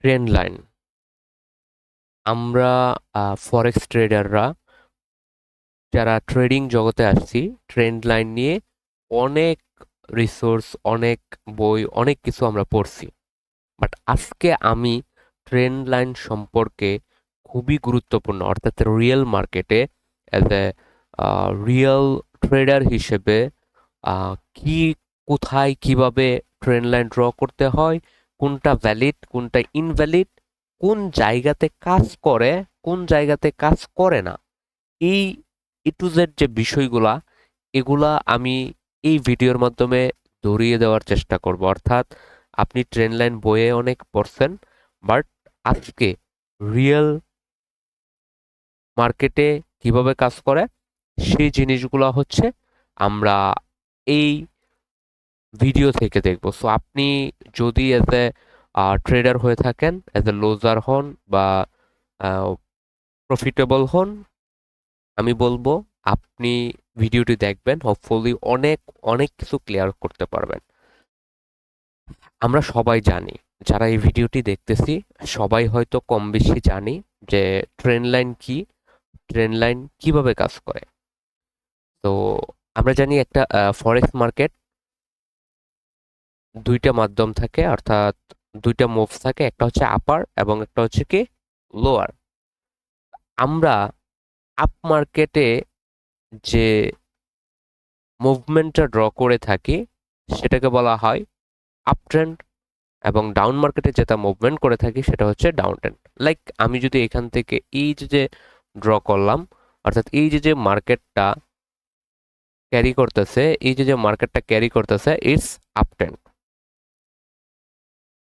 Trend line. আমরা ফরেক্স ট্রেডাররা যারা trading জগতে আসছি, ট্রেন্ড লাইন নিয়ে অনেক রিসোর্স, অনেক বই, অনেক কিছু আমরা পড়ছি। বাট আজকে আমি ট্রেন্ড লাইন সম্পর্কে খুবই গুরুত্বপূর্ণ, অর্থাৎ রিয়েল মার্কেটে অ্যাজ এ রিয়েল ট্রেডার হিসেবে কি, কোথায়, কিভাবে ট্রেন্ড লাইন ড্র করতে হয়, কোনটা ভ্যালিড, কোনটা ইনভ্যালিড, কোন জায়গাতে কাজ করে, কোন জায়গাতে কাজ করে না, এই এ টু জেড যে বিষয়গুলা, এগুলা আমি এই ভিডিওর মাধ্যমে ধরিয়ে দেওয়ার চেষ্টা করব। অর্থাৎ আপনি ট্রেন লাইন বইয়ে অনেক পড়ছেন, বাট আজকে রিয়েল মার্কেটে কিভাবে কাজ করে সেই জিনিসগুলো হচ্ছে আমরা এই ভিডিও থেকে দেখব। সো আপনি যদি এজ এ ট্রেডার হয়ে থাকেন, এজ এ লুজার হন বা প্রফিটেবল হন, আমি বলবো আপনি ভিডিওটি দেখবেন, হোপফুলি অনেক অনেক কিছু ক্লিয়ার করতে পারবেন। আমরা সবাই জানি, যারা এই ভিডিওটি দেখতেছি সবাই হয়তো কম বেশি জানি যে ট্রেন লাইন কি, ট্রেন লাইন কিভাবে কাজ করে। তো আমরা জানি একটা ফরেক্স মার্কেট দুইটা মাধ্যম থাকে, অর্থাৎ দুইটা মুভস থাকে, একটা হচ্ছে আপার এবং একটা হচ্ছে কি লোয়ার। আমরা আপ মার্কেটে যে মুভমেন্টটা ড্র করে থাকি সেটাকে বলা হয় আপ ট্রেন্ড, এবং ডাউন মার্কেটে যেটা মুভমেন্ট করে থাকি সেটা হচ্ছে ডাউন ট্রেন্ড। লাইক আমি যদি এখান থেকে এই যে ড্র করলাম, অর্থাৎ এই যে মার্কেটটা ক্যারি করতেছে, এই যে মার্কেটটা ক্যারি করতেছে ইটস আপ ট্রেন্ড।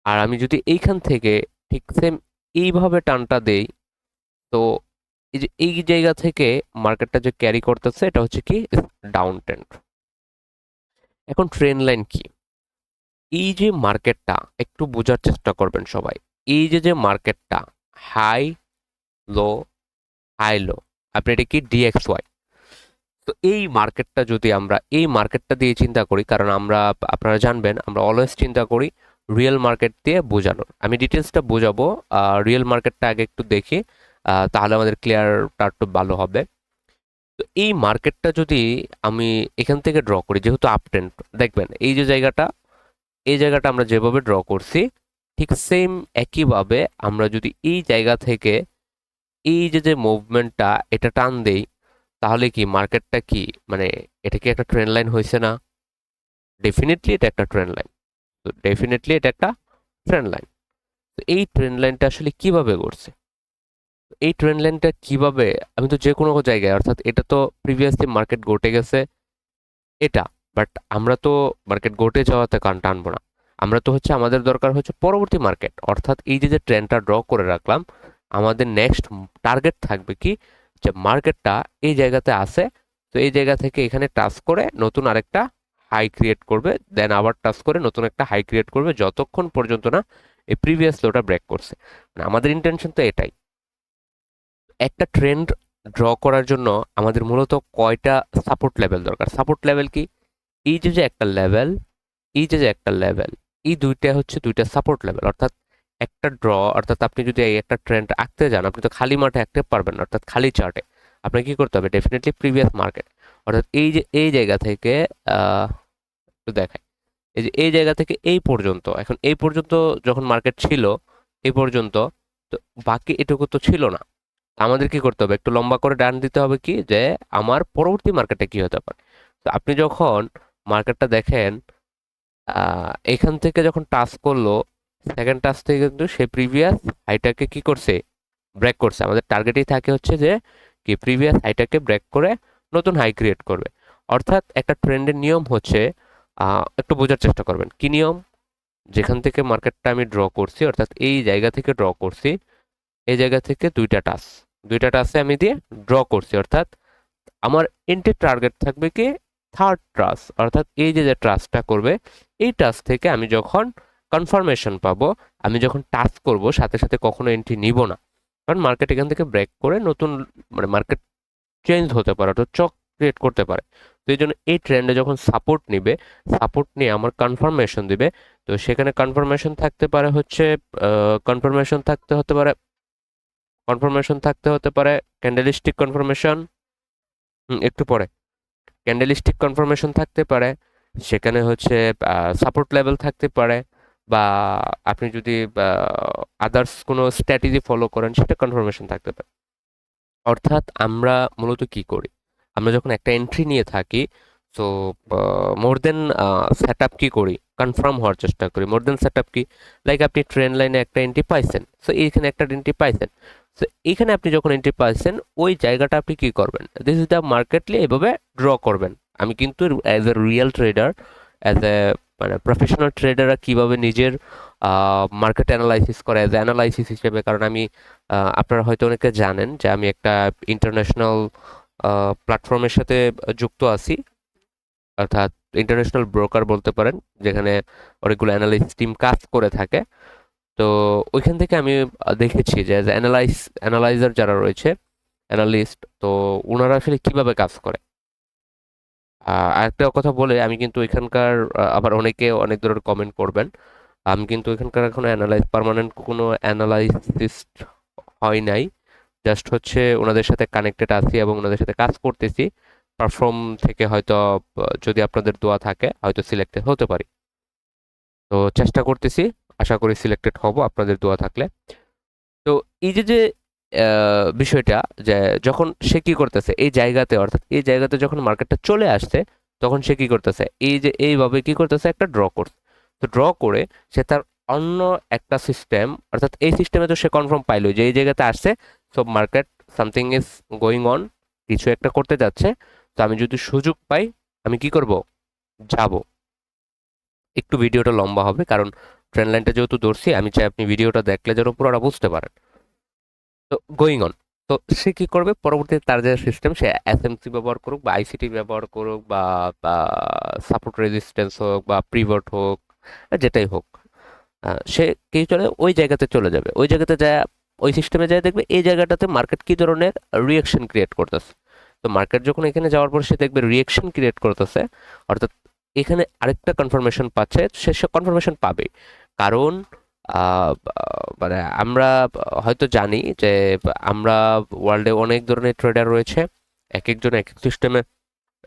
আর আমি যদি এইখান থেকে ঠিক সেম এইভাবে টানটা দেই, তো এই যে এই জায়গা থেকে মার্কেটটা যে ক্যারি করতেছে এটা হচ্ছে কি ডাউন ট্রেন্ড। এখন ট্রেন্ড লাইন কি? এই যে মার্কেটটা একটু বোঝার চেষ্টা করবেন সবাই। এই যে মার্কেটটা হাই লো, হাই লো, আপনি এটা কি ডিএক্সওয়াই। তো এই মার্কেটটা যদি আমরা এই মার্কেটটা দিয়ে চিন্তা করি, কারণ আমরা, আপনারা জানবেন আমরা অলওয়েজ চিন্তা করি রিয়েল মার্কেট দিয়ে বোঝানোর। আমি ডিটেলসটা বোঝাবো, রিয়েল মার্কেটটা আগে একটু দেখি, তাহলে আমাদের ক্লিয়ারটা একটু ভালো হবে। তো এই মার্কেটটা যদি আমি এখান থেকে ড্র করি, যেহেতু আপ ট্রেন্ড, দেখবেন এই যে জায়গাটা, এই জায়গাটা আমরা যেভাবে ড্র করছি ঠিক সেম একইভাবে আমরা যদি এই জায়গা থেকে এই যে মুভমেন্টটা এটা টান দেই, তাহলে কি মার্কেটটা কি, মানে এটা কি একটা ট্রেন্ড লাইন হয়েছে না? ডেফিনেটলি এটা একটা ট্রেন্ড লাইন। তো ডেফিনেটলি এটা একটা ট্রেন্ড লাইন। তো এই ট্রেন্ড লাইনটা আসলে কিভাবে করছে, এই ট্রেন্ড লাইনটা কিভাবে, আমি তো যে কোনো জায়গায়, অর্থাৎ এটা তো প্রিভিয়াসলি মার্কেট ঘটে গেছে এটা, বাট আমরা তো মার্কেট ঘটে যাওয়াতে কান টানবো না। আমরা তো হচ্ছে আমাদের দরকার হচ্ছে পরবর্তী মার্কেট, অর্থাৎ এই যে ট্রেন্ডটা ড্র করে রাখলাম, আমাদের নেক্সট টার্গেট থাকবে কি, যে মার্কেটটা এই জায়গাতে আছে, তো এই জায়গা থেকে এখানে টাচ করে নতুন আরেকটা হাই ক্রিয়েট করবে, দেন আবার টাচ করে নতুন একটা হাই ক্রিয়েট করবে, যতক্ষণ পর্যন্ত না এই প্রিভিয়াস লোটা ব্রেক করছে। মানে আমাদের ইন্টেনশন তো এটাই। একটা ট্রেন্ড ড্র করার জন্য আমাদের মূলত কয়টা সাপোর্ট লেভেল দরকার? সাপোর্ট লেভেল কি, এই যে একটা লেভেল, এই যে একটা লেভেল, এই দুইটা হচ্ছে দুইটা সাপোর্ট লেভেল। অর্থাৎ একটা ড্র, অর্থাৎ আপনি যদি এই একটা ট্রেন্ড আঁকতে যান, আপনি তো খালি মাঠে আঁকতে পারবেন না, অর্থাৎ খালি চার্টে আপনাকে কি করতে হবে, ডেফিনেটলি প্রিভিয়াস মার্কেট, অর্থাৎ এই যে এই জায়গা থেকে একটু দেখাই, এই যে এই জায়গা থেকে এই পর্যন্ত, এখন এই পর্যন্ত যখন মার্কেট ছিল এই পর্যন্ত, তো বাকি এটুকু তো ছিল না। আমাদের কি করতে হবে, একটু লম্বা করে ডান দিতে হবে কি, যে আমার পরবর্তী মার্কেটে কি হতে পারে। তো আপনি যখন মার্কেটটা দেখেন, এখান থেকে যখন টাচ করলো, সেকেন্ড টাচ থেকে কিন্তু সে প্রিভিয়াস হাইটাকে কি করছে, ব্রেক করছে। আমাদের টার্গেটই থাকে হচ্ছে যে কি প্রিভিয়াস হাইটাকে ব্রেক করে নতুন হাই ক্রিয়েট করবে। অর্থাৎ একটা ট্রেন্ডের নিয়ম হচ্ছে, একটু বোঝার চেষ্টা করবেন কি নিয়ম। যেখান থেকে মার্কেটটা আমি ড্র করছি, অর্থাৎ এই জায়গা থেকে ড্র করছি, এই জায়গা থেকে দুইটা টাচে আমি দিয়ে ড্র করছি, অর্থাৎ আমার এন্ট্রি টার্গেট থাকবে কি থার্ড ট্রাস, অর্থাৎ এই যে ট্রাসটা করবে, এই ট্রাস থেকে আমি যখন কনফার্মেশন পাবো, আমি যখন টাচ করব সাথে সাথে কখনো এন্ট্রি নিব না, কারণ মার্কেট এখান থেকে ব্রেক করে নতুন, মানে মার্কেট চেঞ্জ হতে পারে, অর্থাৎ চক ক্রিয়েট করতে পারে। তো এই জন্য এই ট্রেন্ডে যখন সাপোর্ট নিবে, সাপোর্ট নিয়ে আমার কনফার্মেশন দিবে, তো সেখানে কনফার্মেশন থাকতে পারে হচ্ছে কনফার্মেশন থাকতে হতে পারে কনফার্মেশন থাকতে হতে পারে ক্যান্ডেলিস্টিক কনফার্মেশন, একটু পরে ক্যান্ডেলিস্টিক কনফার্মেশন থাকতে পারে, সেখানে হচ্ছে সাপোর্ট লেভেল থাকতে পারে, বা আপনি যদি আদার্স কোনো স্ট্র্যাটেজি ফলো করেন সেটা কনফার্মেশন থাকতে পারে। অর্থাৎ আমরা মূলত কি করি, আমরা যখন একটা এন্ট্রি নিয়ে থাকি, তো মোর দেন সেট আপ কি করি, কনফার্ম হওয়ার চেষ্টা করি। মোর দেন সেট আপ কি, লাইক আপনি ট্রেন লাইনে একটা এন্ট্রি পাইছেন, সো এইখানে একটা এন্ট্রি পাইছেন, তো এইখানে আপনি যখন এন্ট্রি পাইছেন ওই জায়গাটা আপনি কি করবেন, দিস ইজ দ্য মার্কেটলি এভাবে ড্র করবেন। আমি কিন্তু as a real trader, as a মানে প্রফেশনাল ট্রেডাররা কিভাবে নিজের মার্কেট অ্যানালাইসিস করে অ্যাজ অ্যানালাইসিস হিসেবে, কারণ আমি আপনারা হয়তো অনেকে জানেন যে আমি একটা ইন্টারন্যাশনাল প্ল্যাটফর্মের সাথে যুক্ত আছি, অর্থাৎ ইন্টারন্যাশনাল ব্রোকার বলতে পারেন, যেখানে অনেকগুলো অ্যানালিস্ট টিম কাজ করে থাকে। তো ওইখান থেকে আমি দেখেছি যে অ্যানালাইজার যারা রয়েছে, অ্যানালিস্ট, তো ওনারা আসলে কিভাবে কাজ করে। আরেকটা কথা বলে, আমি কিন্তু এখানকার আবার অনেকে অনেক ধরনের কমেন্ট করবেন, আমি কিন্তু এখানকার এখনো পার্মানেন্ট কোনো অ্যানালাইসিস্ট হয় নাই, জাস্ট হচ্ছে ওনাদের সাথে কানেক্টেড আছি এবং ওনাদের সাথে কাজ করতেছি। পারফর্ম থেকে হয়তো যদি আপনাদের দোয়া থাকে হয়তো সিলেক্টেড হতে পারি, তো চেষ্টা করতেছি, আশা করি সিলেক্টেড হব আপনাদের দোয়া থাকলে। তো এই যে যে বিষয়টা, যে যখন সে কি করতেছে এই জায়গাতে, অর্থাৎ এই জায়গাতে যখন মার্কেটটা চলে আসছে, তখন সে কি করতেছে, এই যে এইভাবে কি করতেছে, একটা ড্র করছে। তো ড্র করে সে তার অন্য একটা সিস্টেম, অর্থাৎ এই সিস্টেমে তো সে কনফার্ম পাইলো যে এই জায়গাতে আসছে, সব market something is going on, কিছু একটা করতে যাচ্ছে, তো আমি যদি সুযোগ পাই আমি কি করব, যাব। একটু ভিডিওটা লম্বা হবে কারণ ট্রেন লাইনটা যেহেতু ধরছি, আমি চাই আপনি ভিডিওটা দেখলে যেন পুরোটা বুঝতে পারেন। তো গোয়িং অন, তো সে কি করবে পরবর্তীতে, তার যে সিস্টেম, সে এসএমসি ব্যবহার করুক বা আইসিটি ব্যবহার করুক বা সাপোর্ট রেজিস্ট্যান্স হোক বা প্রিভট হোক, যেটাই হোক, সে কি চলে ওই জায়গাতে চলে যাবে, ওই জায়গাতে যায়, ওই সিস্টেমে যায়, দেখবে এই জায়গাটাতে মার্কেট কি ধরনের রিয়াকশন ক্রিয়েট করতেছে। তো মার্কেট যখন এখানে যাওয়ার পর সে দেখবে রিয়াকশন ক্রিয়েট করতেছে, অর্থাৎ এখানে আরেকটা কনফার্মেশন পাচ্ছে, সে কনফার্মেশন পাবে। কারণ মানে আমরা হয়তো জানি যে আমরা ওয়ার্ল্ডে অনেক ধরনের ট্রেডার রয়েছে, এক একজন এক এক সিস্টেমে,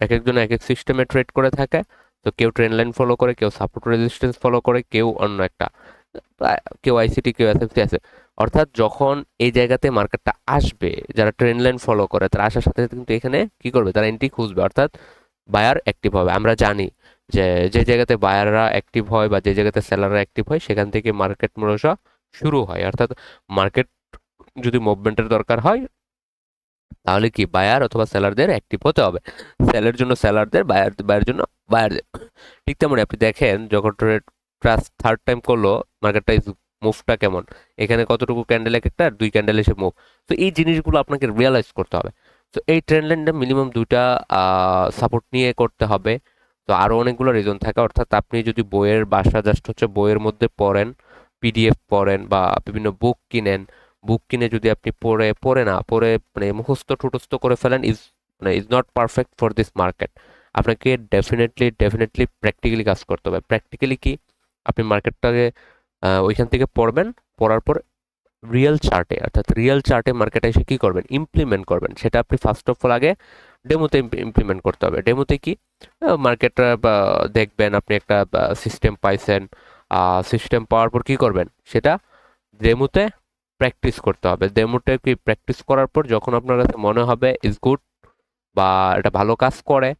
এক একজন এক এক সিস্টেমে ট্রেড করে থাকে। তো কেউ ট্রেন্ড লাইন ফলো করে, কেউ সাপোর্ট রেজিস্ট্যান্স ফলো করে, কেউ অন্য একটা, কেউ আইসিটি, কেউ এসএফসি আছে। অর্থাৎ যখন এই জায়গাতে মার্কেটটা আসবে, যারা ট্রেন্ড লাইন ফলো করে তারা আসার সাথে সাথে কিন্তু এখানে কি করবে, তারা এন্ট্রি খুঁজবে, অর্থাৎ বায়ার অ্যাক্টিভ হবে। আমরা জানি যে যে জায়গাতে বায়াররা অ্যাক্টিভ হয় বা যে জায়গাতে সেলাররা অ্যাক্টিভ হয় সেখান থেকে মার্কেট মূলত শুরু হয়। অর্থাৎ মার্কেট যদি মুভমেন্টের দরকার হয় তাহলে কি বায়ার অথবা সেলারদের অ্যাক্টিভ হতে হবে, সেলের জন্য সেলারদের, বায়ার জন্য বায়ারদের। ঠিক তেমনি আপনি দেখেন যখন ট্রেড ক্রাশ থার্ড টাইম করলো, মার্কেটটা মুভটা কেমন, এখানে কতটুকু ক্যান্ডেল, এক একটা দুই ক্যান্ডেল এসে মুভ। তো এই জিনিসগুলো আপনাকে রিয়েলাইজ করতে হবে। তো এই ট্রেন্ড লাইনটা মিনিমাম দুইটা সাপোর্ট নিয়ে করতে হবে। তো আরও অনেকগুলো রিজন থাকে, অর্থাৎ আপনি যদি বইয়ের বাসা জাস্ট হচ্ছে বইয়ের মধ্যে পড়েন, পিডিএফ পড়েন বা বিভিন্ন বুক কিনেন, বুক কিনে যদি আপনি পড়ে পড়ে না পড়ে মানে মুখস্থ ঠুটস্থ করে ফেলেন, is not perfect for this market. আপনাকে ডেফিনেটলি প্র্যাকটিক্যালি কাজ করতে হবে। প্র্যাকটিক্যালি কি, আপনি মার্কেটটাকে ওইখান থেকে পড়বেন, পড়ার পর রিয়েল চার্টে, অর্থাৎ রিয়েল চার্টে মার্কেটে এসে কী করবেন, ইমপ্লিমেন্ট করবেন। সেটা আপনি ফার্স্ট অফ অল আগে ডেমোতে ইমপ্লিমেন্ট করতে হবে। ডেমোতে কি, মার্কেটটা দেখবেন আপনি একটা সিস্টেম পাইছেন, সিস্টেম পাওয়ার পর কী করবেন, সেটা ডেমোতে প্র্যাকটিস করতে হবে। ডেমোতে কি প্র্যাকটিস করার পর যখন আপনার কাছে মনে হবে ইজ গুড বা এটা ভালো কাজ করে,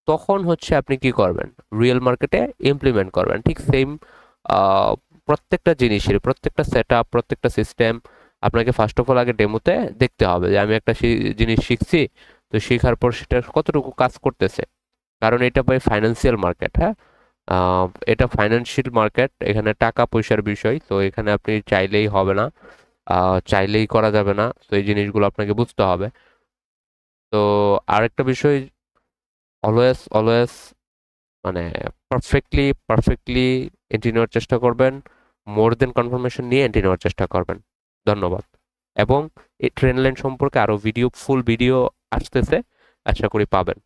তখন হচ্ছে আপনি কি করবেন, রিয়েল মার্কেটে ইমপ্লিমেন্ট করবেন। ঠিক সেম প্রত্যেকটা জিনিসের, প্রত্যেকটা সেট আপ, প্রত্যেকটা সিস্টেম আপনাকে ফার্স্ট অফ অল আগে ডেমোতে দেখতে হবে যে আমি একটা জিনিস শিখছি, তো শেখার পর সেটা কতটুকু কাজ করতেছে। কারণ এটা ভাই ফাইন্যান্সিয়াল মার্কেট, হ্যাঁ, এটা ফাইন্যান্সিয়াল মার্কেট, এখানে টাকা পয়সার বিষয়, তো এখানে আপনি চাইলেই হবে না, চাইলেই করা যাবে না, তো এই জিনিসগুলো আপনাকে বুঝতে হবে। তো আরেকটা বিষয়, অলওয়েজ মানে পারফেক্টলি এন্ট্রি নেওয়ার চেষ্টা করবেন, মোর দেন কনফার্মেশন নিয়ে এন্ট্রি নেওয়ার চেষ্টা করবেন। ধন্যবাদ। এবং এই ট্রেন লাইন সম্পর্কে আরও ফুল ভিডিও আসতেছে, আশা করি পাবেন।